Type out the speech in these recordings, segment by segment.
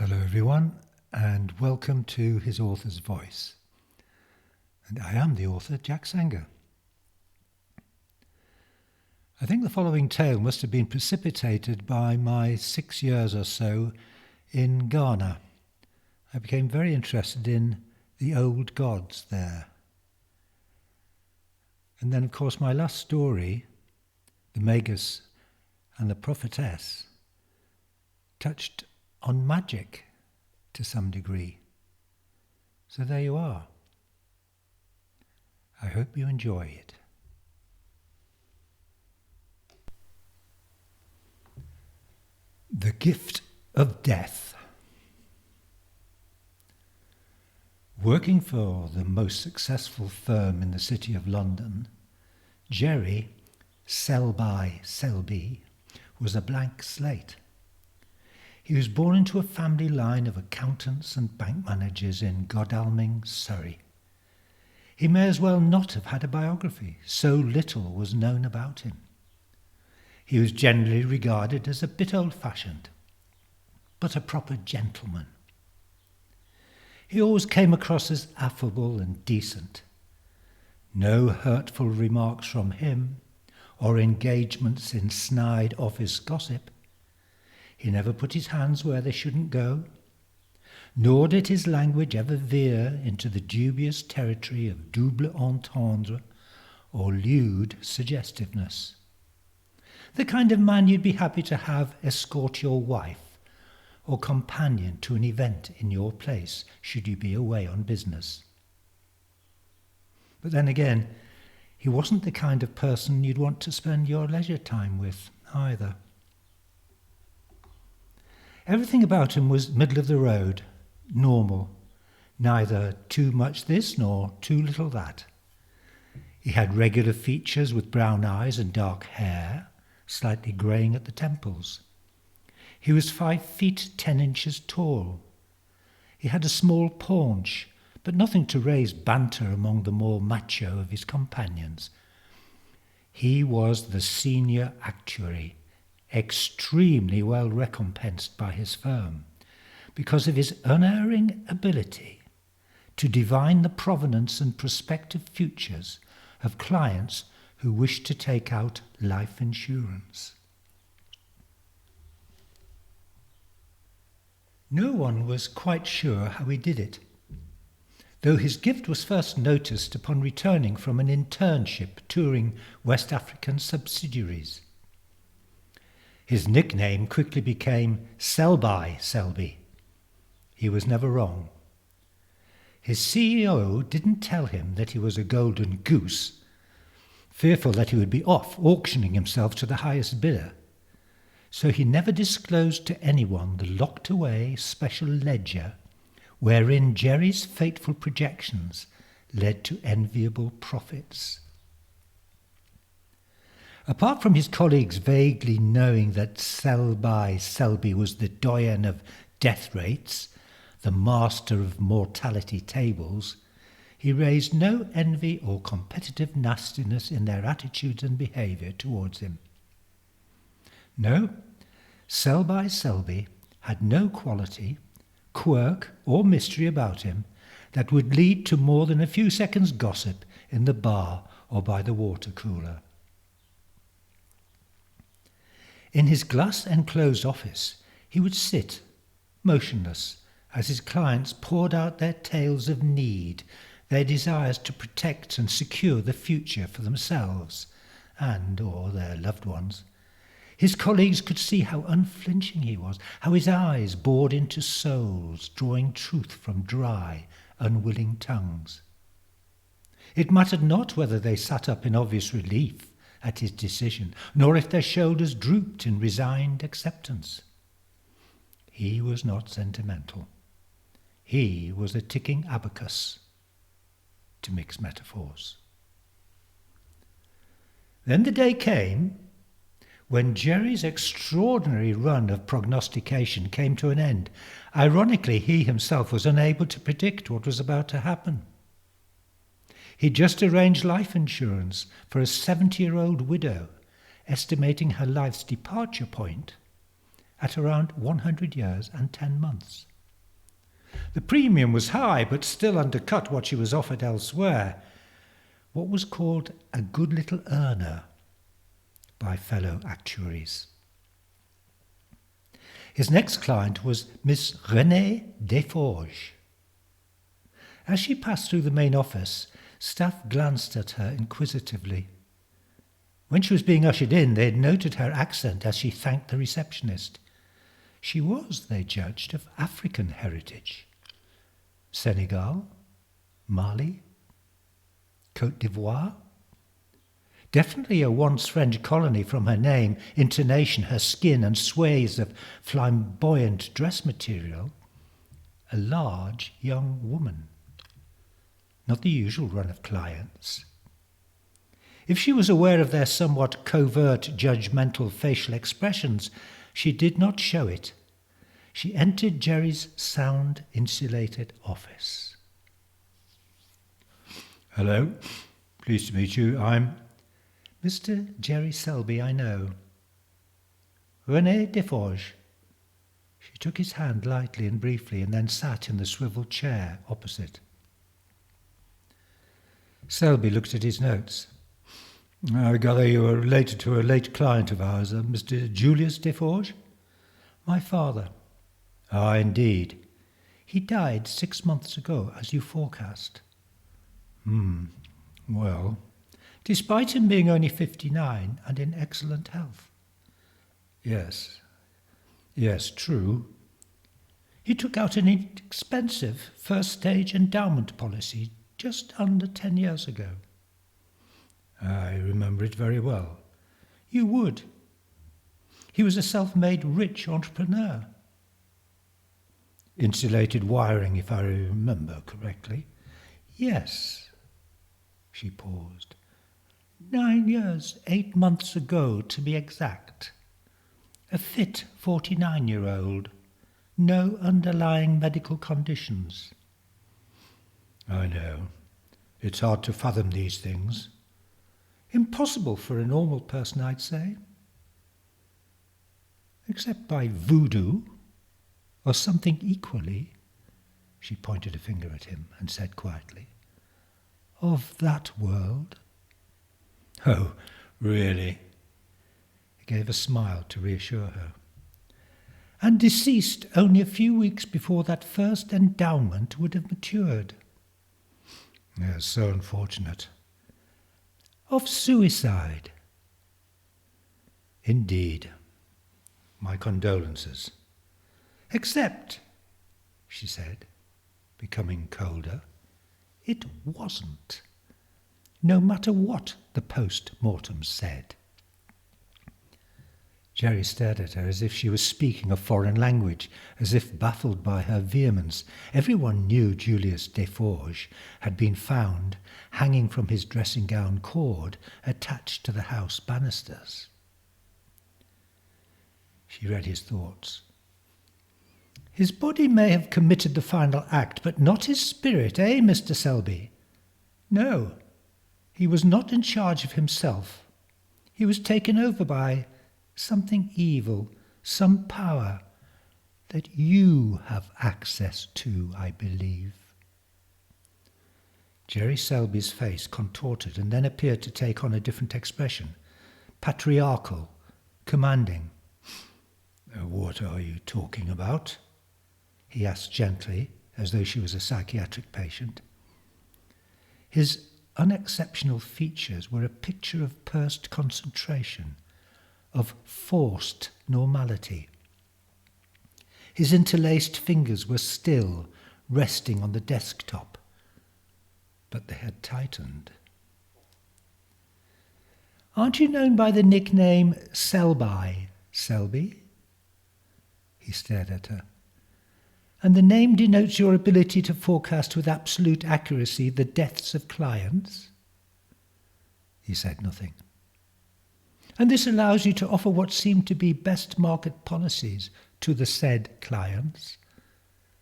Hello everyone, and welcome to His Author's Voice. And I am the author, Jack Sanger. I think the following tale must have been precipitated by my 6 years or so in Ghana. I became very interested in the old gods there. And then, of course, my last story, The Magus and the Prophetess, touched on magic to some degree. So there you are. I hope you enjoy it. The Gift of Death. Working for the most successful firm in the city of London, Jerry Selby was a blank slate. He was born into a family line of accountants and bank managers in Godalming, Surrey. He may as well not have had a biography, so little was known about him. He was generally regarded as a bit old-fashioned, but a proper gentleman. He always came across as affable and decent. No hurtful remarks from him, or engagements in snide office gossip. He never put his hands where they shouldn't go, nor did his language ever veer into the dubious territory of double entendre or lewd suggestiveness. The kind of man you'd be happy to have escort your wife or companion to an event in your place should you be away on business. But then again, he wasn't the kind of person you'd want to spend your leisure time with either. Everything about him was middle of the road, normal, neither too much this nor too little that. He had regular features with brown eyes and dark hair, slightly greying at the temples. He was 5 feet 10 inches tall. He had a small paunch, but nothing to raise banter among the more macho of his companions. He was the senior actuary, extremely well recompensed by his firm, because of his unerring ability to divine the provenance and prospective futures of clients who wished to take out life insurance. No one was quite sure how he did it, though his gift was first noticed upon returning from an internship touring West African subsidiaries. His nickname quickly became Selby. He was never wrong. His CEO didn't tell him that he was a golden goose, fearful that he would be off auctioning himself to the highest bidder. So he never disclosed to anyone the locked-away special ledger wherein Jerry's fateful projections led to enviable profits. Apart from his colleagues vaguely knowing that Selby was the doyen of death rates, the master of mortality tables, he raised no envy or competitive nastiness in their attitudes and behaviour towards him. No, Selby had no quality, quirk or mystery about him that would lead to more than a few seconds' gossip in the bar or by the water cooler. In his glass-enclosed office, he would sit, motionless, as his clients poured out their tales of need, their desires to protect and secure the future for themselves and or their loved ones. His colleagues could see how unflinching he was, how his eyes bored into souls, drawing truth from dry, unwilling tongues. It mattered not whether they sat up in obvious relief at his decision, nor if their shoulders drooped in resigned acceptance. He was not sentimental. He was a ticking abacus, to mix metaphors. Then the day came when Jerry's extraordinary run of prognostication came to an end. Ironically, he himself was unable to predict what was about to happen. He'd just arranged life insurance for a 70-year-old widow, estimating her life's departure point at around 100 years and 10 months. The premium was high, but still undercut what she was offered elsewhere. What was called a good little earner by fellow actuaries. His next client was Miss Renée Desforges. As she passed through the main office, staff glanced at her inquisitively. When she was being ushered in, they had noted her accent as she thanked the receptionist. She was, they judged, of African heritage. Senegal, Mali, Côte d'Ivoire. Definitely a once French colony from her name, intonation, her skin and swathes of flamboyant dress material. A large young woman. Not the usual run of clients. If she was aware of their somewhat covert, judgmental facial expressions, she did not show it. She entered Jerry's sound-insulated office. "Hello, pleased to meet you. I'm Mr. Jerry Selby, I know. Renée Desforges." She took his hand lightly and briefly and then sat in the swivel chair opposite. Selby looked at his notes. "I gather you are related to a late client of ours, Mr. Julius Desforges?" "My father." "Ah, indeed. He died 6 months ago, as you forecast." Well, despite him being only 59 and in excellent health." Yes, true. He took out an inexpensive first-stage endowment policy just under 10 years ago." "I remember it very well." "You would. He was a self-made rich entrepreneur." "Insulated wiring, if I remember correctly." "Yes." She paused. 9 years, 8 months ago, to be exact. A fit 49-year-old. No underlying medical conditions." "I know. It's hard to fathom these things." "Impossible for a normal person, I'd say. Except by voodoo, or something equally," she pointed a finger at him and said quietly, "of that world." "Oh, really?" He gave a smile to reassure her. "And deceased only a few weeks before that first endowment would have matured." "Yes, so unfortunate." "Of suicide." "Indeed. My condolences." "Except," she said, becoming colder, "it wasn't. No matter what the post-mortem said." Jerry stared at her as if she was speaking a foreign language, as if baffled by her vehemence. Everyone knew Julius Desforges had been found hanging from his dressing-gown cord attached to the house banisters. She read his thoughts. "His body may have committed the final act, but not his spirit, eh, Mr. Selby? No, he was not in charge of himself. He was taken over by something evil, some power that you have access to, I believe." Jerry Selby's face contorted and then appeared to take on a different expression, patriarchal, commanding. "What are you talking about?" he asked gently, as though she was a psychiatric patient. His unexceptional features were a picture of pursed concentration, of forced normality. His interlaced fingers were still, resting on the desktop, but they had tightened. "Aren't you known by the nickname Selby, Selby?" He stared at her. "And the name denotes your ability to forecast with absolute accuracy the deaths of clients?" He said nothing. "And this allows you to offer what seem to be best market policies to the said clients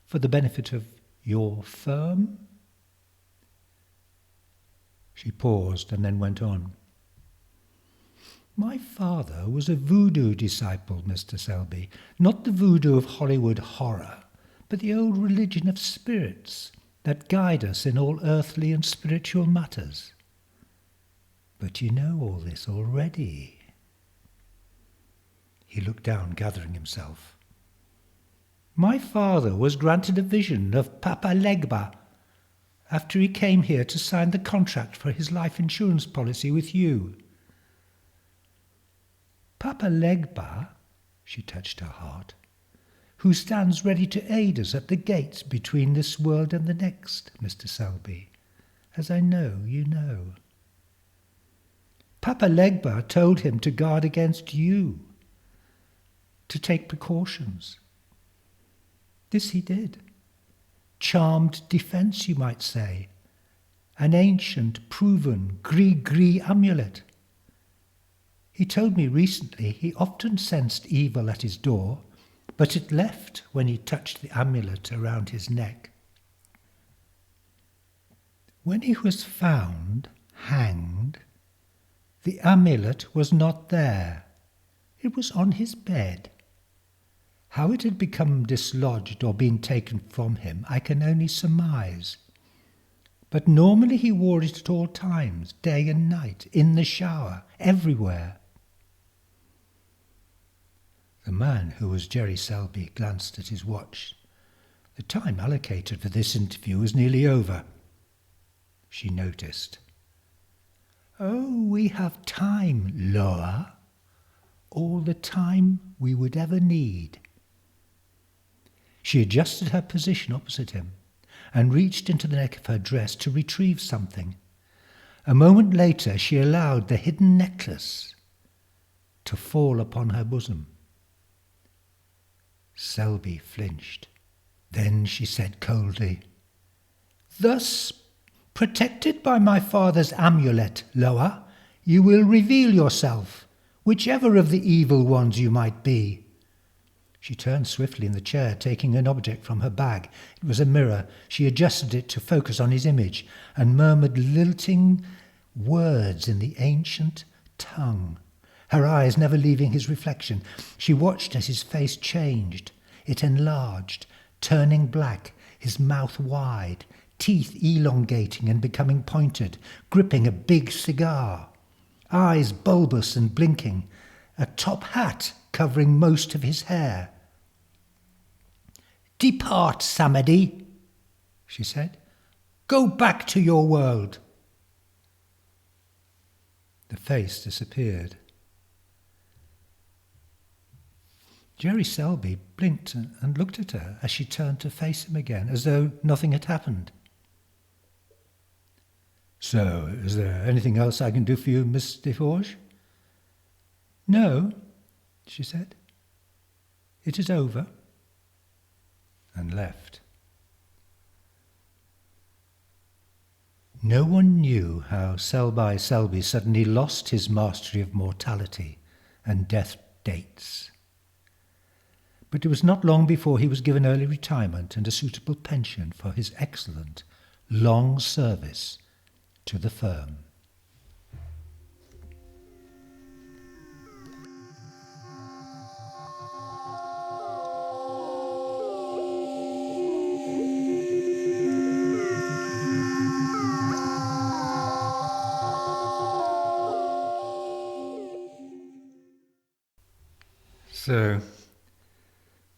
for the benefit of your firm?" She paused and then went on. "My father was a voodoo disciple, Mr. Selby, not the voodoo of Hollywood horror, but the old religion of spirits that guide us in all earthly and spiritual matters. But you know all this already. He looked down, gathering himself. My father was granted a vision of Papa Legba after he came here to sign the contract for his life insurance policy with you. Papa Legba, she touched her heart, who stands ready to aid us at the gate between this world and the next, Mr. Selby, as I know you know. Papa Legba told him to guard against you, to take precautions. This he did. Charmed defence, you might say. An ancient, proven, gris-gris amulet. He told me recently he often sensed evil at his door, but it left when he touched the amulet around his neck. When he was found, hanged, the amulet was not there. It was on his bed. How it had become dislodged or been taken from him, I can only surmise. But normally he wore it at all times, day and night, in the shower, everywhere. The man, who was Jerry Selby, glanced at his watch. The time allocated for this interview was nearly over. She noticed. Oh, we have time, Loa. All the time we would ever need. She adjusted her position opposite him and reached into the neck of her dress to retrieve something. A moment later she allowed the hidden necklace to fall upon her bosom. Selby flinched. Then she said coldly, Thus, protected by my father's amulet, Loa, you will reveal yourself, whichever of the evil ones you might be. She turned swiftly in the chair, taking an object from her bag. It was a mirror. She adjusted it to focus on his image and murmured lilting words in the ancient tongue, her eyes never leaving his reflection. She watched as his face changed. It enlarged, turning black, his mouth wide, teeth elongating and becoming pointed, gripping a big cigar, eyes bulbous and blinking, a top hat covering most of his hair. Depart, Samadhi, she said. Go back to your world. The face disappeared. Jerry Selby blinked and looked at her as she turned to face him again, as though nothing had happened. So, is there anything else I can do for you, Miss Deforge? No, she said. It is over. And left. No one knew how Selby suddenly lost his mastery of mortality and death dates. But it was not long before he was given early retirement and a suitable pension for his excellent, long service to the firm. So,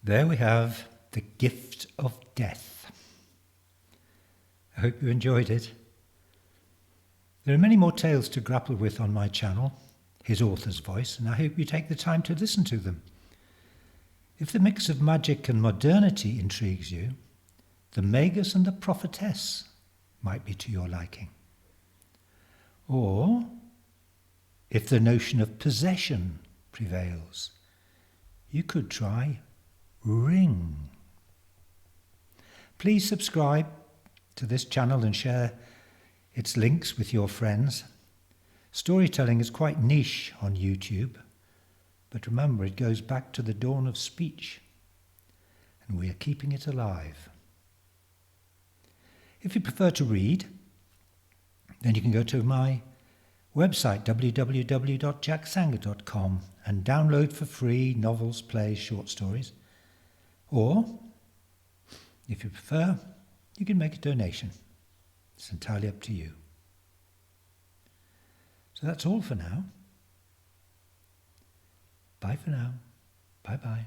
there we have The Gift of Death. I hope you enjoyed it. There are many more tales to grapple with on my channel, his author's voice, and I hope you take the time to listen to them. If the mix of magic and modernity intrigues you, the Magus and the Prophetess might be to your liking. Or, if the notion of possession prevails, you could try Ring. Please subscribe to this channel and share its links with your friends. Storytelling is quite niche on YouTube, but remember, it goes back to the dawn of speech, and we are keeping it alive. If you prefer to read, then you can go to my website, www.jacksanger.com, and download for free novels, plays, short stories. Or If you prefer, you can make a donation. It's entirely up to you. So that's all for now. Bye for now. Bye-bye.